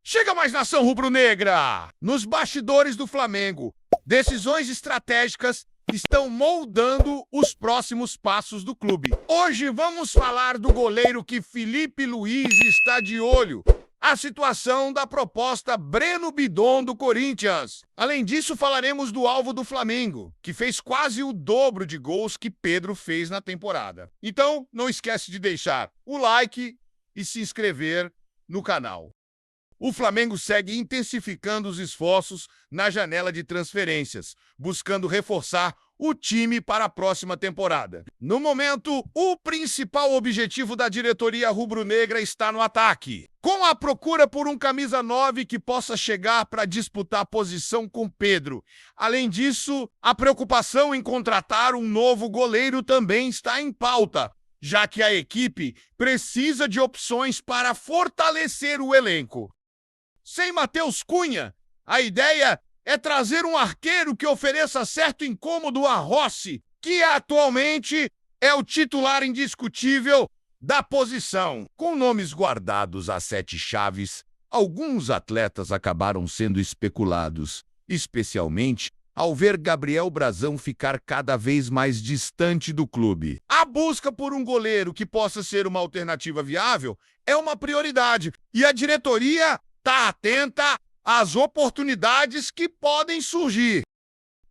Chega mais, nação rubro-negra! Nos bastidores do Flamengo, decisões estratégicas estão moldando os próximos passos do clube. Hoje vamos falar do goleiro que Filipe Luís está de olho, a situação da proposta Breno Bidon do Corinthians. Além disso, falaremos do alvo do Flamengo, que fez quase o dobro de gols que Pedro fez na temporada. Então, não esquece de deixar o like e se inscrever no canal. O Flamengo segue intensificando os esforços na janela de transferências, buscando reforçar o time para a próxima temporada. No momento, o principal objetivo da diretoria rubro-negra está no ataque, com a procura por um camisa 9 que possa chegar para disputar a posição com Pedro. Além disso, a preocupação em contratar um novo goleiro também está em pauta, já que a equipe precisa de opções para fortalecer o elenco. Sem Matheus Cunha, a ideia é trazer um arqueiro que ofereça certo incômodo a Rossi, que atualmente é o titular indiscutível da posição. Com nomes guardados a 7 chaves, alguns atletas acabaram sendo especulados, especialmente ao ver Gabriel Brazão ficar cada vez mais distante do clube. A busca por um goleiro que possa ser uma alternativa viável é uma prioridade, e a diretoria está atenta às oportunidades que podem surgir.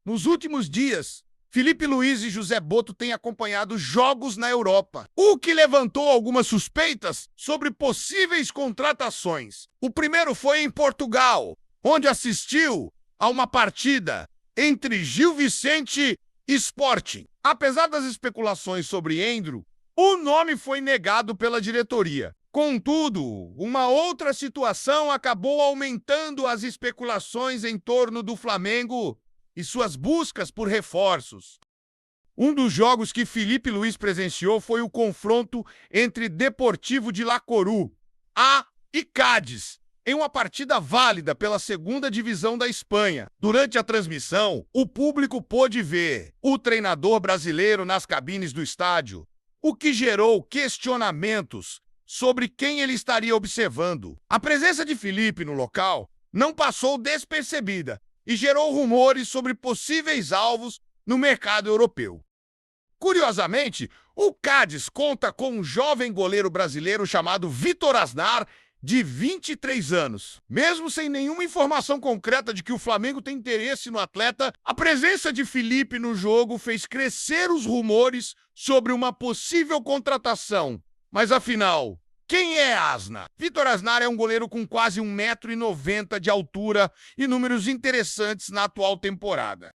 Nos últimos dias, Filipe Luís e José Boto têm acompanhado jogos na Europa, o que levantou algumas suspeitas sobre possíveis contratações. O primeiro foi em Portugal, onde assistiu a uma partida entre Gil Vicente e Sporting. Apesar das especulações sobre Endro, o nome foi negado pela diretoria. Contudo, uma outra situação acabou aumentando as especulações em torno do Flamengo e suas buscas por reforços. Um dos jogos que Filipe Luís presenciou foi o confronto entre Deportivo de La Coruña e Cádiz, em uma partida válida pela segunda divisão da Espanha. Durante a transmissão, o público pôde ver o treinador brasileiro nas cabines do estádio, o que gerou questionamentos sobre quem ele estaria observando. A presença de Filipe no local não passou despercebida e gerou rumores sobre possíveis alvos no mercado europeu. Curiosamente, o Cádiz conta com um jovem goleiro brasileiro chamado Vítor Aznar, de 23 anos. Mesmo sem nenhuma informação concreta de que o Flamengo tem interesse no atleta, a presença de Filipe no jogo fez crescer os rumores sobre uma possível contratação. Mas afinal, quem é Aznar? Vítor Aznar é um goleiro com quase 1,90 m de altura e números interessantes na atual temporada.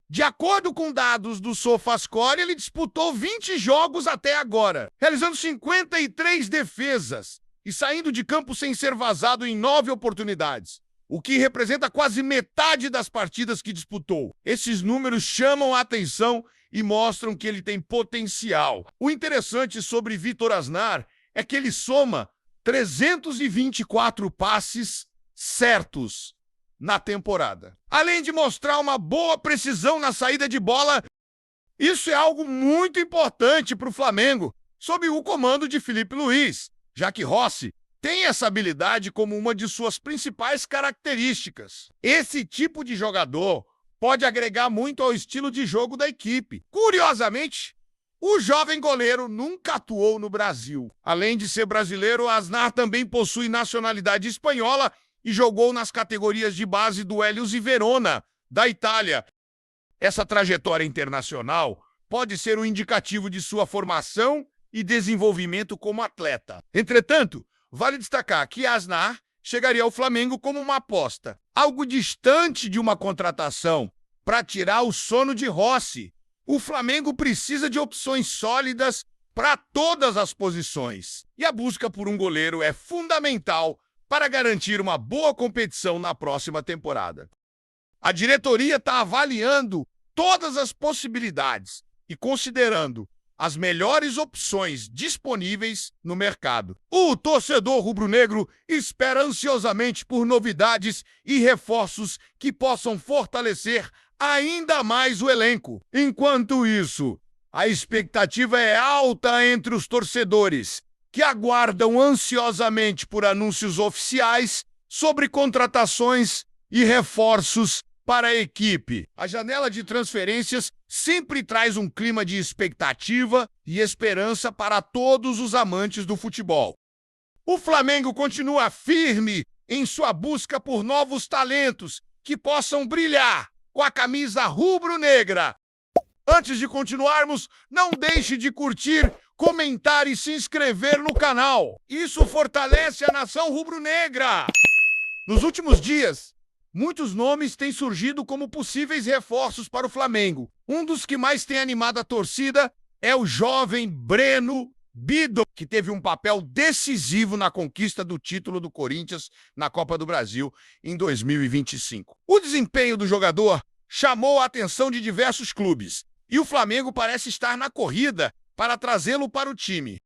De acordo com dados do SofaScore, ele disputou 20 jogos até agora, realizando 53 defesas e saindo de campo sem ser vazado em 9 oportunidades, o que representa quase metade das partidas que disputou. Esses números chamam a atenção e mostram que ele tem potencial. O interessante sobre Vítor Aznar é que ele soma 324 passes certos na temporada. Além de mostrar uma boa precisão na saída de bola, isso é algo muito importante para o Flamengo, sob o comando de Filipe Luís, já que Rossi tem essa habilidade como uma de suas principais características. Esse tipo de jogador pode agregar muito ao estilo de jogo da equipe. Curiosamente, o jovem goleiro nunca atuou no Brasil. Além de ser brasileiro, Aznar também possui nacionalidade espanhola e jogou nas categorias de base do Hélios e Verona, da Itália. Essa trajetória internacional pode ser um indicativo de sua formação e desenvolvimento como atleta. Entretanto, vale destacar que Aznar chegaria ao Flamengo como uma aposta, algo distante de uma contratação para tirar o sono de Rossi. O Flamengo precisa de opções sólidas para todas as posições, e a busca por um goleiro é fundamental para garantir uma boa competição na próxima temporada. A diretoria está avaliando todas as possibilidades e considerando as melhores opções disponíveis no mercado. O torcedor rubro-negro espera ansiosamente por novidades e reforços que possam fortalecer ainda mais o elenco. Enquanto isso, a expectativa é alta entre os torcedores, que aguardam ansiosamente por anúncios oficiais sobre contratações e reforços para a equipe. A janela de transferências sempre traz um clima de expectativa e esperança para todos os amantes do futebol. O Flamengo continua firme em sua busca por novos talentos que possam brilhar com a camisa rubro-negra. Antes de continuarmos, não deixe de curtir, comentar e se inscrever no canal. Isso fortalece a nação rubro-negra. Nos últimos dias, muitos nomes têm surgido como possíveis reforços para o Flamengo. Um dos que mais tem animado a torcida é o jovem Breno Bidon, que teve um papel decisivo na conquista do título do Corinthians na Copa do Brasil em 2025. O desempenho do jogador chamou a atenção de diversos clubes e o Flamengo parece estar na corrida para trazê-lo para o time.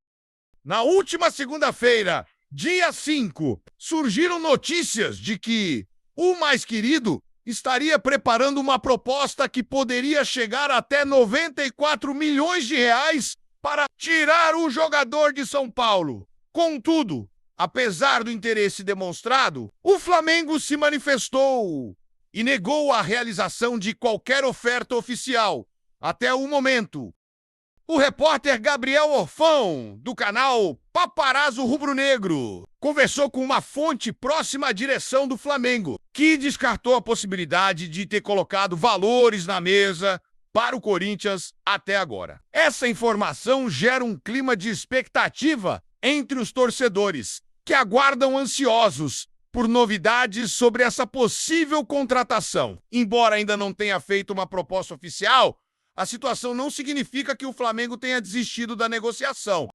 Na última segunda-feira, dia 5, surgiram notícias de que o mais querido estaria preparando uma proposta que poderia chegar até 94 milhões de reais para tirar o jogador de São Paulo. Contudo, apesar do interesse demonstrado, o Flamengo se manifestou e negou a realização de qualquer oferta oficial até o momento. O repórter Gabriel Orfão, do canal Paparazzo Rubro-Negro, conversou com uma fonte próxima à direção do Flamengo, que descartou a possibilidade de ter colocado valores na mesa para o Corinthians até agora. Essa informação gera um clima de expectativa entre os torcedores, que aguardam ansiosos por novidades sobre essa possível contratação. Embora ainda não tenha feito uma proposta oficial, a situação não significa que o Flamengo tenha desistido da negociação.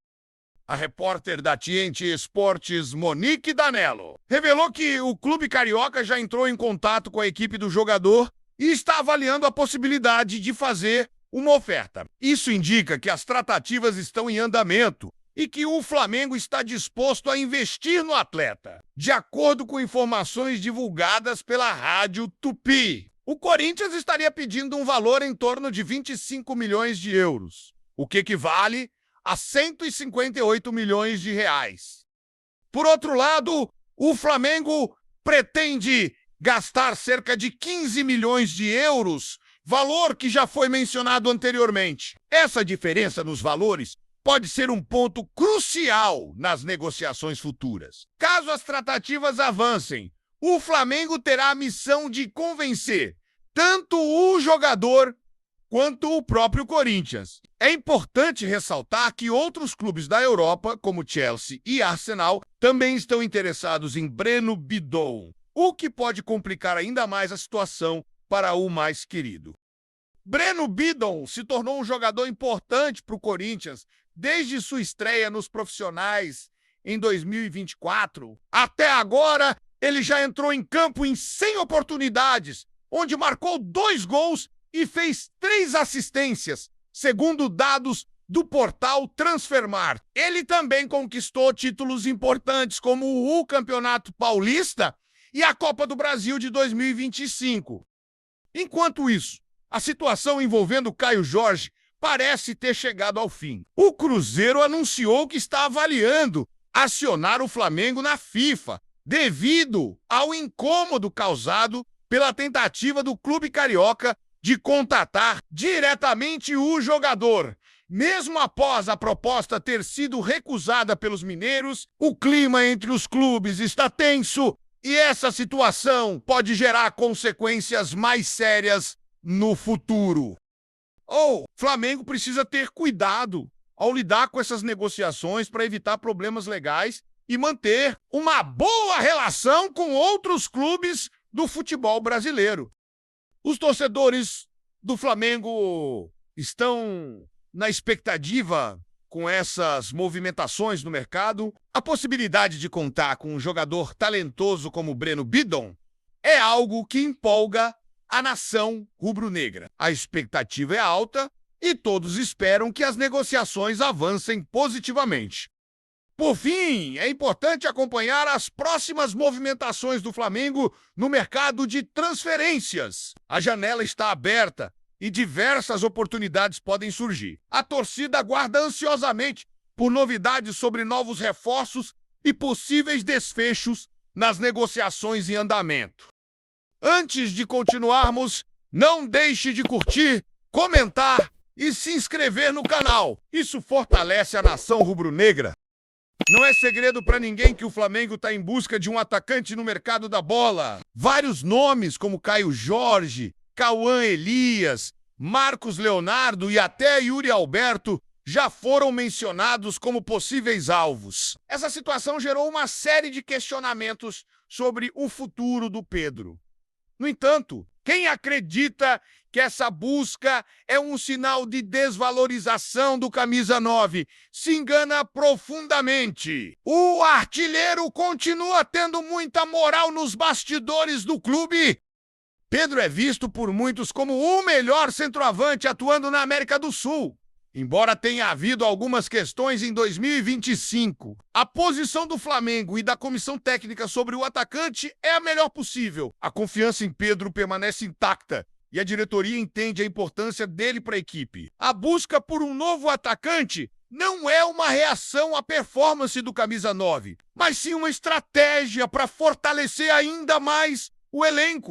A repórter da TNT Esportes, Monique Danello, revelou que o clube carioca já entrou em contato com a equipe do jogador e está avaliando a possibilidade de fazer uma oferta. Isso indica que as tratativas estão em andamento e que o Flamengo está disposto a investir no atleta. De acordo com informações divulgadas pela Rádio Tupi, o Corinthians estaria pedindo um valor em torno de 25 milhões de euros, o que equivale a 158 milhões de reais. Por outro lado, o Flamengo pretende gastar cerca de 15 milhões de euros, valor que já foi mencionado anteriormente. Essa diferença nos valores pode ser um ponto crucial nas negociações futuras. Caso as tratativas avancem, o Flamengo terá a missão de convencer tanto o jogador quanto o próprio Corinthians. É importante ressaltar que outros clubes da Europa, como Chelsea e Arsenal, também estão interessados em Breno Bidon, o que pode complicar ainda mais a situação para o mais querido. Breno Bidon se tornou um jogador importante para o Corinthians desde sua estreia nos profissionais em 2024. Até agora, ele já entrou em campo em 100 oportunidades, onde marcou 2 gols e fez 3 assistências, segundo dados do portal Transfermarkt. Ele também conquistou títulos importantes como o Campeonato Paulista e a Copa do Brasil de 2025. Enquanto isso, a situação envolvendo Caio Jorge parece ter chegado ao fim. O Cruzeiro anunciou que está avaliando acionar o Flamengo na FIFA, devido ao incômodo causado pela tentativa do clube carioca de contatar diretamente o jogador. Mesmo após a proposta ter sido recusada pelos mineiros, o clima entre os clubes está tenso e essa situação pode gerar consequências mais sérias no futuro. O Flamengo precisa ter cuidado ao lidar com essas negociações para evitar problemas legais e manter uma boa relação com outros clubes do futebol brasileiro. Os torcedores do Flamengo estão na expectativa com essas movimentações no mercado. A possibilidade de contar com um jogador talentoso como Breno Bidon é algo que empolga a nação rubro-negra. A expectativa é alta e todos esperam que as negociações avancem positivamente. Por fim, é importante acompanhar as próximas movimentações do Flamengo no mercado de transferências. A janela está aberta e diversas oportunidades podem surgir. A torcida aguarda ansiosamente por novidades sobre novos reforços e possíveis desfechos nas negociações em andamento. Antes de continuarmos, não deixe de curtir, comentar e se inscrever no canal. Isso fortalece a nação rubro-negra. Não é segredo para ninguém que o Flamengo está em busca de um atacante no mercado da bola. Vários nomes, como Caio Jorge, Cauã Elias, Marcos Leonardo e até Yuri Alberto, já foram mencionados como possíveis alvos. Essa situação gerou uma série de questionamentos sobre o futuro do Pedro. No entanto, quem acredita que essa busca é um sinal de desvalorização do camisa 9 se engana profundamente. O artilheiro continua tendo muita moral nos bastidores do clube. Pedro é visto por muitos como o melhor centroavante atuando na América do Sul. Embora tenha havido algumas questões em 2025, a posição do Flamengo e da comissão técnica sobre o atacante é a melhor possível. A confiança em Pedro permanece intacta e a diretoria entende a importância dele para a equipe. A busca por um novo atacante não é uma reação à performance do camisa 9, mas sim uma estratégia para fortalecer ainda mais o elenco.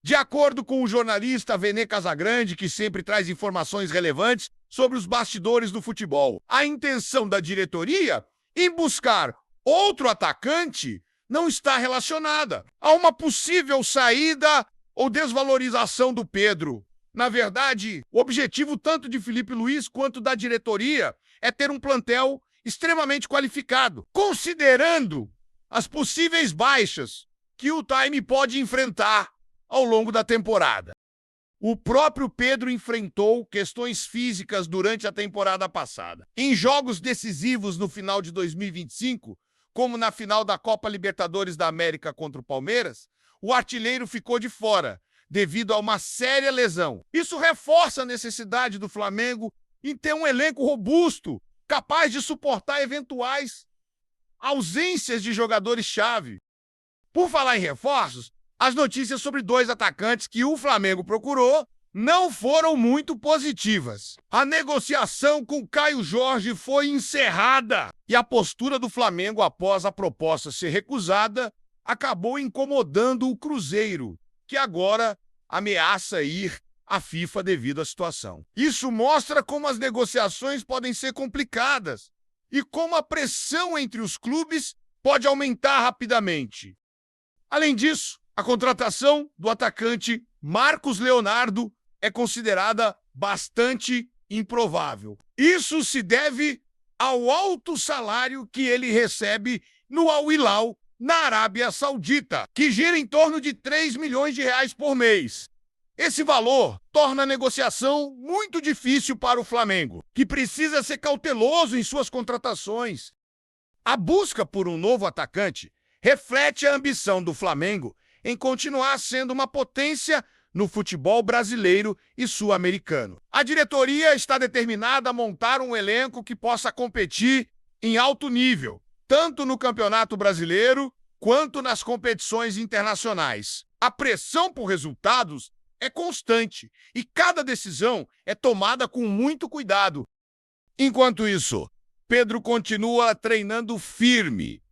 De acordo com o jornalista Vene Casagrande, que sempre traz informações relevantes sobre os bastidores do futebol, a intenção da diretoria em buscar outro atacante não está relacionada a uma possível saída ou desvalorização do Pedro. Na verdade, o objetivo tanto de Felipe Luiz quanto da diretoria é ter um plantel extremamente qualificado, considerando as possíveis baixas que o time pode enfrentar ao longo da temporada. O próprio Pedro enfrentou questões físicas durante a temporada passada. Em jogos decisivos no final de 2025, como na final da Copa Libertadores da América contra o Palmeiras, o artilheiro ficou de fora, devido a uma séria lesão. Isso reforça a necessidade do Flamengo em ter um elenco robusto, capaz de suportar eventuais ausências de jogadores-chave. Por falar em reforços, as notícias sobre 2 atacantes que o Flamengo procurou não foram muito positivas. A negociação com Caio Jorge foi encerrada e a postura do Flamengo após a proposta ser recusada acabou incomodando o Cruzeiro, que agora ameaça ir à FIFA devido à situação. Isso mostra como as negociações podem ser complicadas e como a pressão entre os clubes pode aumentar rapidamente. Além disso, a contratação do atacante Marcos Leonardo é considerada bastante improvável. Isso se deve ao alto salário que ele recebe no Al Hilal, na Arábia Saudita, que gira em torno de 3 milhões de reais por mês. Esse valor torna a negociação muito difícil para o Flamengo, que precisa ser cauteloso em suas contratações. A busca por um novo atacante reflete a ambição do Flamengo em continuar sendo uma potência no futebol brasileiro e sul-americano. A diretoria está determinada a montar um elenco que possa competir em alto nível, tanto no Campeonato Brasileiro quanto nas competições internacionais. A pressão por resultados é constante e cada decisão é tomada com muito cuidado. Enquanto isso, Pedro continua treinando firme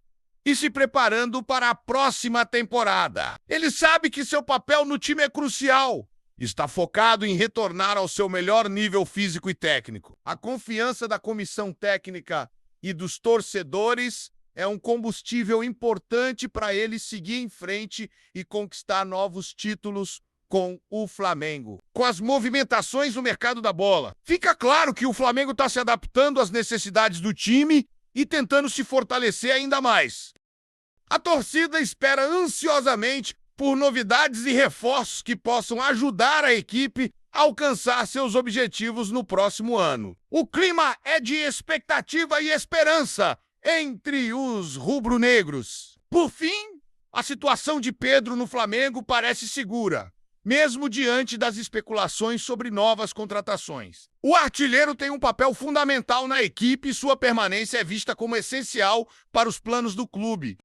e se preparando para a próxima temporada. Ele sabe que seu papel no time é crucial. Está focado em retornar ao seu melhor nível físico e técnico. A confiança da comissão técnica e dos torcedores é um combustível importante para ele seguir em frente e conquistar novos títulos com o Flamengo. Com as movimentações no mercado da bola, fica claro que o Flamengo está se adaptando às necessidades do time e tentando se fortalecer ainda mais. A torcida espera ansiosamente por novidades e reforços que possam ajudar a equipe a alcançar seus objetivos no próximo ano. O clima é de expectativa e esperança entre os rubro-negros. Por fim, a situação de Pedro no Flamengo parece segura, mesmo diante das especulações sobre novas contratações. O artilheiro tem um papel fundamental na equipe e sua permanência é vista como essencial para os planos do clube.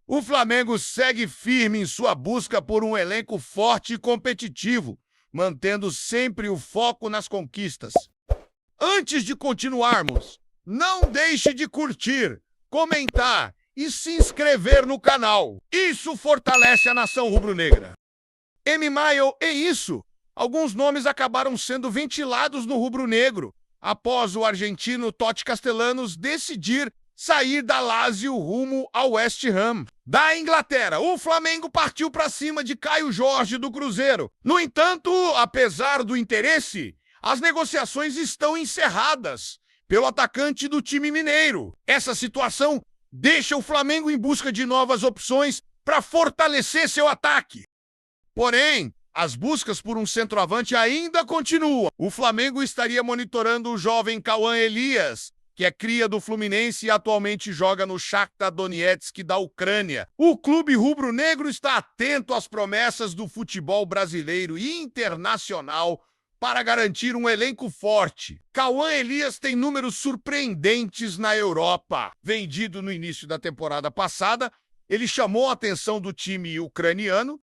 O Flamengo segue firme em sua busca por um elenco forte e competitivo, mantendo sempre o foco nas conquistas. Antes de continuarmos, não deixe de curtir, comentar e se inscrever no canal. Isso fortalece a nação rubro-negra. Maio é isso. Alguns nomes acabaram sendo ventilados no rubro-negro após o argentino Totti Castellanos decidir sair da Lazio rumo ao West Ham. Da Inglaterra, o Flamengo partiu para cima de Caio Jorge do Cruzeiro. No entanto, apesar do interesse, as negociações estão encerradas pelo atacante do time mineiro. Essa situação deixa o Flamengo em busca de novas opções para fortalecer seu ataque. Porém, as buscas por um centroavante ainda continuam. O Flamengo estaria monitorando o jovem Cauã Elias, que é cria do Fluminense e atualmente joga no Shakhtar Donetsk da Ucrânia. O clube rubro-negro está atento às promessas do futebol brasileiro e internacional para garantir um elenco forte. Cauã Elias tem números surpreendentes na Europa. Vendido no início da temporada passada, ele chamou a atenção do time ucraniano.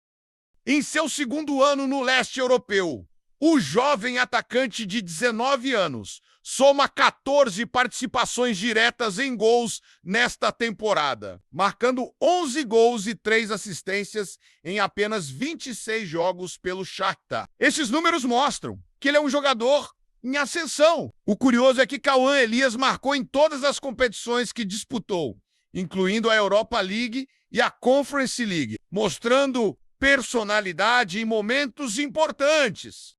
Em seu segundo ano no leste europeu, o jovem atacante de 19 anos soma 14 participações diretas em gols nesta temporada, marcando 11 gols e 3 assistências em apenas 26 jogos pelo Shakhtar. Esses números mostram que ele é um jogador em ascensão. O curioso é que Cauã Elias marcou em todas as competições que disputou, incluindo a Europa League e a Conference League, mostrando personalidade em momentos importantes.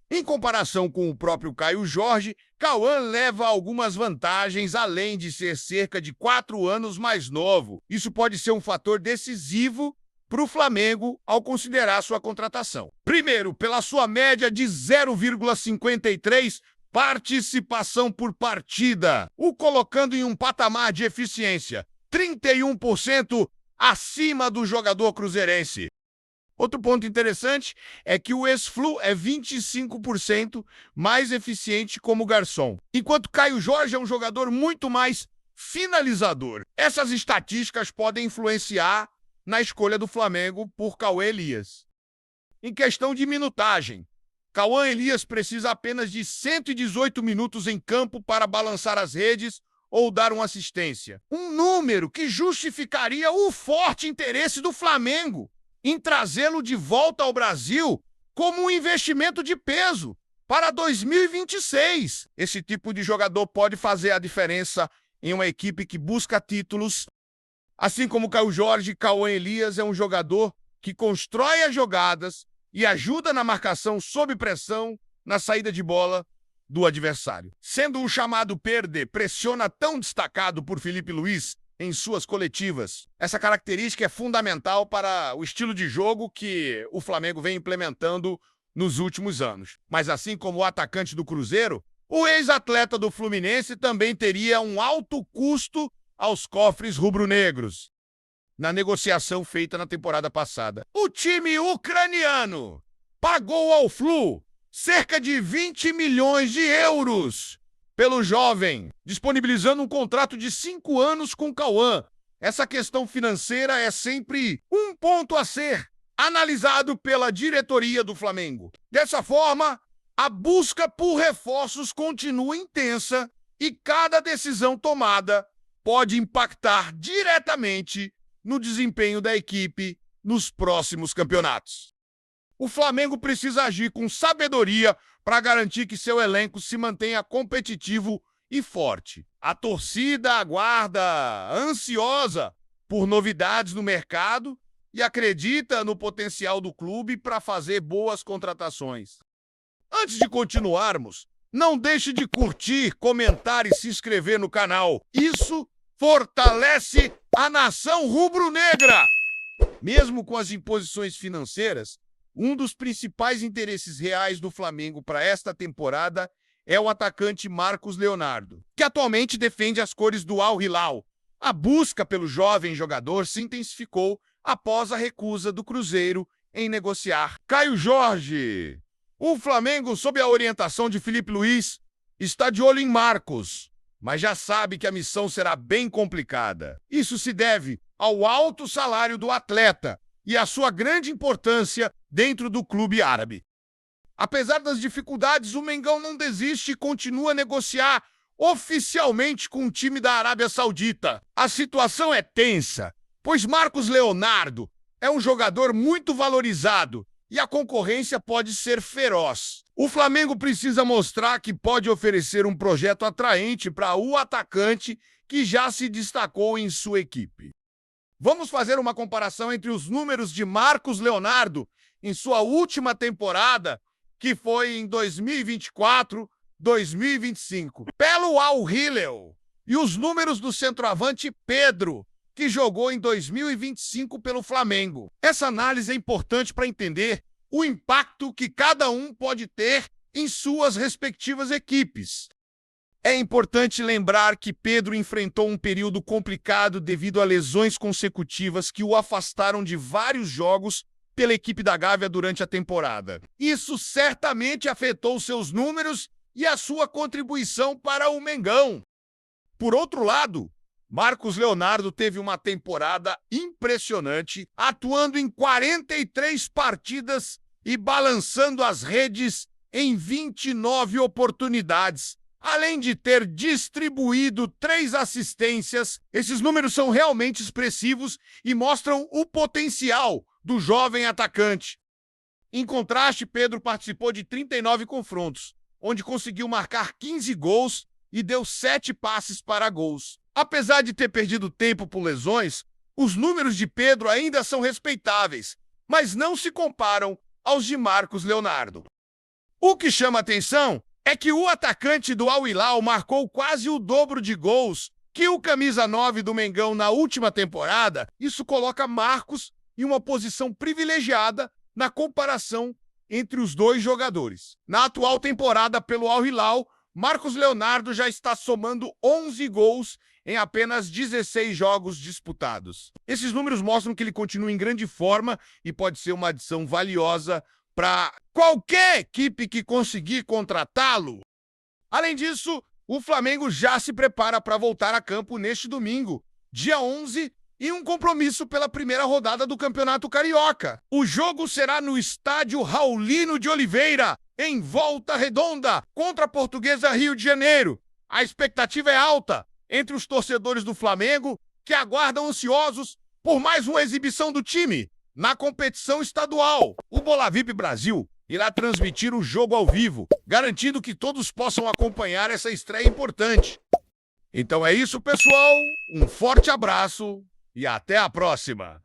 Em comparação com o próprio Caio Jorge, Cauã leva algumas vantagens, além de ser cerca de 4 anos mais novo. Isso pode ser um fator decisivo para o Flamengo ao considerar sua contratação. Primeiro, pela sua média de 0,53 participação por partida, o colocando em um patamar de eficiência 31% acima do jogador cruzeirense. Outro ponto interessante é que o ex-Flu é 25% mais eficiente como garçom, enquanto Caio Jorge é um jogador muito mais finalizador. Essas estatísticas podem influenciar na escolha do Flamengo por Cauã Elias. Em questão de minutagem, Cauã Elias precisa apenas de 118 minutos em campo para balançar as redes ou dar uma assistência. Um número que justificaria o forte interesse do Flamengo em trazê-lo de volta ao Brasil como um investimento de peso para 2026. Esse tipo de jogador pode fazer a diferença em uma equipe que busca títulos. Assim como Caio Jorge, Cauã Elias é um jogador que constrói as jogadas e ajuda na marcação sob pressão na saída de bola do adversário. Sendo um chamado perder, pressiona tão destacado por Filipe Luís em suas coletivas. Essa característica é fundamental para o estilo de jogo que o Flamengo vem implementando nos últimos anos. Mas assim como o atacante do Cruzeiro, o ex-atleta do Fluminense também teria um alto custo aos cofres rubro-negros na negociação feita na temporada passada. O time ucraniano pagou ao Flu cerca de 20 milhões de euros pelo jovem, disponibilizando um contrato de 5 anos com Cauã. Essa questão financeira é sempre um ponto a ser analisado pela diretoria do Flamengo. Dessa forma, a busca por reforços continua intensa e cada decisão tomada pode impactar diretamente no desempenho da equipe nos próximos campeonatos. O Flamengo precisa agir com sabedoria para garantir que seu elenco se mantenha competitivo e forte. A torcida aguarda, ansiosa por novidades no mercado e acredita no potencial do clube para fazer boas contratações. Antes de continuarmos, não deixe de curtir, comentar e se inscrever no canal. Isso fortalece a nação rubro-negra. Mesmo com as imposições financeiras, um dos principais interesses reais do Flamengo para esta temporada é o atacante Marcos Leonardo, que atualmente defende as cores do Al Hilal. A busca pelo jovem jogador se intensificou após a recusa do Cruzeiro em negociar Caio Jorge. O Flamengo, sob a orientação de Filipe Luís, está de olho em Marcos, mas já sabe que a missão será bem complicada. Isso se deve ao alto salário do atleta e à sua grande importância dentro do clube árabe. Apesar das dificuldades, o Mengão não desiste e continua a negociar oficialmente com o time da Arábia Saudita. A situação é tensa, pois Marcos Leonardo é um jogador muito valorizado e a concorrência pode ser feroz. O Flamengo precisa mostrar que pode oferecer um projeto atraente para o atacante que já se destacou em sua equipe. Vamos fazer uma comparação entre os números de Marcos Leonardo em sua última temporada, que foi em 2024-2025, pelo Al Hilal, e os números do centroavante Pedro, que jogou em 2025 pelo Flamengo. Essa análise é importante para entender o impacto que cada um pode ter em suas respectivas equipes. É importante lembrar que Pedro enfrentou um período complicado devido a lesões consecutivas que o afastaram de vários jogos pela equipe da Gávea durante a temporada. Isso certamente afetou seus números e a sua contribuição para o Mengão. Por outro lado, Marcos Leonardo teve uma temporada impressionante, atuando em 43 partidas e balançando as redes em 29 oportunidades, além de ter distribuído 3 assistências. Esses números são realmente expressivos e mostram o potencial do jovem atacante. Em contraste, Pedro participou de 39 confrontos, onde conseguiu marcar 15 gols e deu 7 passes para gols. Apesar de ter perdido tempo por lesões, os números de Pedro ainda são respeitáveis, mas não se comparam aos de Marcos Leonardo. O que chama atenção é que o atacante do Al Hilal marcou quase o dobro de gols que o camisa 9 do Mengão na última temporada. Isso coloca Marcos em uma posição privilegiada na comparação entre os dois jogadores. Na atual temporada pelo Al Hilal, Marcos Leonardo já está somando 11 gols em apenas 16 jogos disputados. Esses números mostram que ele continua em grande forma e pode ser uma adição valiosa para qualquer equipe que conseguir contratá-lo. Além disso, o Flamengo já se prepara para voltar a campo neste domingo, dia 11, em um compromisso pela primeira rodada do Campeonato Carioca. O jogo será no estádio Raulino de Oliveira, em Volta Redonda, contra a Portuguesa Rio de Janeiro. A expectativa é alta entre os torcedores do Flamengo, que aguardam ansiosos por mais uma exibição do time na competição estadual. O Bolavip Brasil irá transmitir o jogo ao vivo, garantindo que todos possam acompanhar essa estreia importante. Então é isso, pessoal. Um forte abraço e até a próxima!